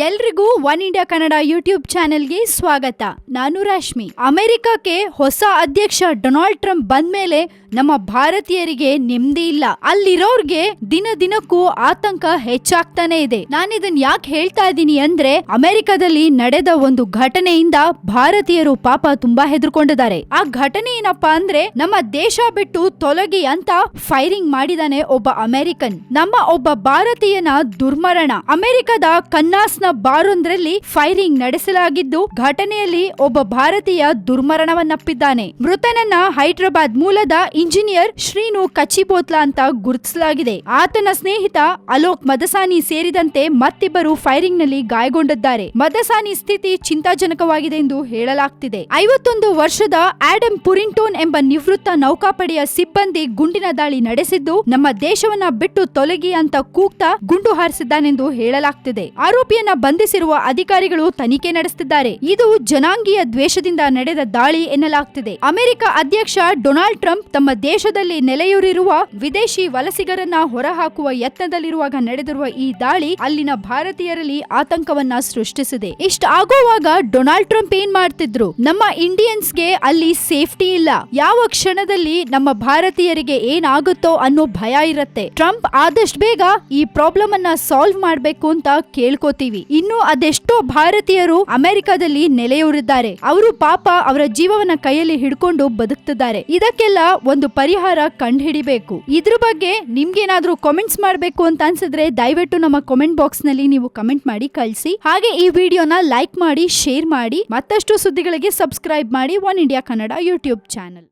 ಎಲ್ರಿಗೂ one India Kannada YouTube ಚಾನೆಲ್ಗೆ ಸ್ವಾಗತ. ನಾನು ರಾಶ್ಮಿ. ಅಮೆರಿಕಕ್ಕೆ ಹೊಸ ಅಧ್ಯಕ್ಷ ಡೊನಾಲ್ಡ್ ಟ್ರಂಪ್ ಬಂದ್ಮೇಲೆ ನಮ್ಮ ಭಾರತೀಯರಿಗೆ ನೆಮ್ಮದಿ ಇಲ್ಲ. ಅಲ್ಲಿರೋರ್ಗೆ ದಿನ ದಿನಕ್ಕೂ ಆತಂಕ ಹೆಚ್ಚಾಗ್ತಾನೆ ಇದೆ. ನಾನಿದನ್ ಯಾಕೆ ಹೇಳ್ತಾ ಇದ್ದೀನಿ ಅಂದ್ರೆ, ಅಮೆರಿಕದಲ್ಲಿ ನಡೆದ ಒಂದು ಘಟನೆಯಿಂದ ಭಾರತೀಯರು ಪಾಪ ತುಂಬಾ ಹೆದರ್ಕೊಂಡಿದ್ದಾರೆ. ಆ ಘಟನೆ ಏನಪ್ಪಾ ಅಂದ್ರೆ, ನಮ್ಮ ದೇಶ ಬಿಟ್ಟು ತೊಲಗಿ ಅಂತ ಫೈರಿಂಗ್ ಮಾಡಿದಾನೆ ಒಬ್ಬ ಅಮೆರಿಕನ್. ನಮ್ಮ ಒಬ್ಬ ಭಾರತೀಯನ ದುರ್ಮರಣ. ಅಮೆರಿಕದ ಕನ್ನಾಸ್ನ ಬಾರೊಂದ್ರಲ್ಲಿ ಫೈರಿಂಗ್ ನಡೆಸಲಾಗಿದ್ದು, ಘಟನೆಯಲ್ಲಿ ಒಬ್ಬ ಭಾರತೀಯ ದುರ್ಮರಣವನ್ನಪ್ಪಿದ್ದಾನೆ. ಮೃತನನ್ನ ಹೈದರಾಬಾದ್ ಮೂಲದ ಇಂಜಿನಿಯರ್ ಶ್ರೀನು ಕಚಿಬೋತ್ಲಾ ಅಂತ ಗುರುತಿಸಲಾಗಿದೆ. ಆತನ ಸ್ನೇಹಿತ ಅಲೋಕ್ ಮದಸಾನಿ ಸೇರಿದಂತೆ ಮತ್ತಿಬ್ಬರು ಫೈರಿಂಗ್ ನಲ್ಲಿ ಗಾಯಗೊಂಡಿದ್ದಾರೆ. ಮದಸಾನಿ ಸ್ಥಿತಿ ಚಿಂತಾಜನಕವಾಗಿದೆ ಎಂದು ಹೇಳಲಾಗ್ತಿದೆ. 51 ವರ್ಷದ ಆಡಮ್ ಪುರಿಂಟೋನ್ ಎಂಬ ನಿವೃತ್ತ ನೌಕಾಪಡೆಯ ಸಿಬ್ಬಂದಿ ಗುಂಡಿನ ದಾಳಿ ನಡೆಸಿದ್ದು, ನಮ್ಮ ದೇಶವನ್ನ ಬಿಟ್ಟು ತೊಲಗಿ ಅಂತ ಕೂಗ್ತಾ ಗುಂಡು ಹಾರಿಸಿದ್ದಾನೆಂದು ಹೇಳಲಾಗ್ತಿದೆ. ಆರೋಪಿಯನ್ನ ಬಂಧಿಸಿರುವ ಅಧಿಕಾರಿಗಳು ತನಿಖೆ ನಡೆಸುತ್ತಿದ್ದಾರೆ. ಇದು ಜನಾಂಗೀಯ ದ್ವೇಷದಿಂದ ನಡೆದ ದಾಳಿ ಎನ್ನಲಾಗ್ತಿದೆ. ಅಮೆರಿಕ ಅಧ್ಯಕ್ಷ ಡೊನಾಲ್ಡ್ ಟ್ರಂಪ್ ತಮ್ಮ ದೇಶದಲ್ಲಿ ನೆಲೆಯೂರಿರುವ ವಿದೇಶಿ ವಲಸಿಗರನ್ನ ಹೊರಹಾಕುವ ಯತ್ನದಲ್ಲಿರುವಾಗ ನಡೆದಿರುವ ಈ ದಾಳಿ ಅಲ್ಲಿನ ಭಾರತೀಯರಲ್ಲಿ ಆತಂಕವನ್ನ ಸೃಷ್ಟಿಸಿದೆ. ಇಷ್ಟಾಗುವಾಗ ಡೊನಾಲ್ಡ್ ಟ್ರಂಪ್ ಏನ್ ಮಾಡ್ತಿದ್ರು, ನಮ್ಮ ಇಂಡಿಯನ್ಸ್ಗೆ ಅಲ್ಲಿ ಸೇಫ್ಟಿ ಇಲ್ಲ, ಯಾವ ಕ್ಷಣದಲ್ಲಿ ನಮ್ಮ ಭಾರತೀಯರಿಗೆ ಏನಾಗುತ್ತೋ ಅನ್ನೋ ಭಯ ಇರುತ್ತೆ. ಟ್ರಂಪ್ ಆದಷ್ಟು ಬೇಗ ಈ ಪ್ರಾಬ್ಲಮ್ ಅನ್ನ ಸಾಲ್ವ್ ಮಾಡ್ಬೇಕು ಅಂತ ಕೇಳ್ಕೋತೀವಿ. ಇನ್ನು ಅದೆಷ್ಟೋ ಭಾರತೀಯರು ಅಮೆರಿಕದಲ್ಲಿ ನೆಲೆಯೂರಿದ್ದಾರೆ. ಅವರು ಪಾಪ ಅವರ ಜೀವವನ್ನ ಕೈಯಲ್ಲಿ ಹಿಡ್ಕೊಂಡು ಬದುಕ್ತಿದ್ದಾರೆ. ಇದಕ್ಕೆಲ್ಲ ಒಂದು ಪರಿಹಾರ ಕಂಡುಹಿಡಿಬೇಕು. ಇದ್ರ ಬಗ್ಗೆ ನಿಮ್ಗೇನಾದ್ರೂ ಕಾಮೆಂಟ್ಸ್ ಮಾಡ್ಬೇಕು ಅಂತ ಅನ್ಸಿದ್ರೆ ದಯವಿಟ್ಟು ನಮ್ಮ ಕಾಮೆಂಟ್ ಬಾಕ್ಸ್ ನಲ್ಲಿ ನೀವು ಕಮೆಂಟ್ ಮಾಡಿ ಕಳಿಸಿ. ಹಾಗೆ ಈ ವಿಡಿಯೋನ ಲೈಕ್ ಮಾಡಿ, ಶೇರ್ ಮಾಡಿ. ಮತ್ತಷ್ಟು ಸುದ್ದಿಗಳಿಗೆ ಸಬ್ಸ್ಕ್ರೈಬ್ ಮಾಡಿ one India Kannada YouTube channel.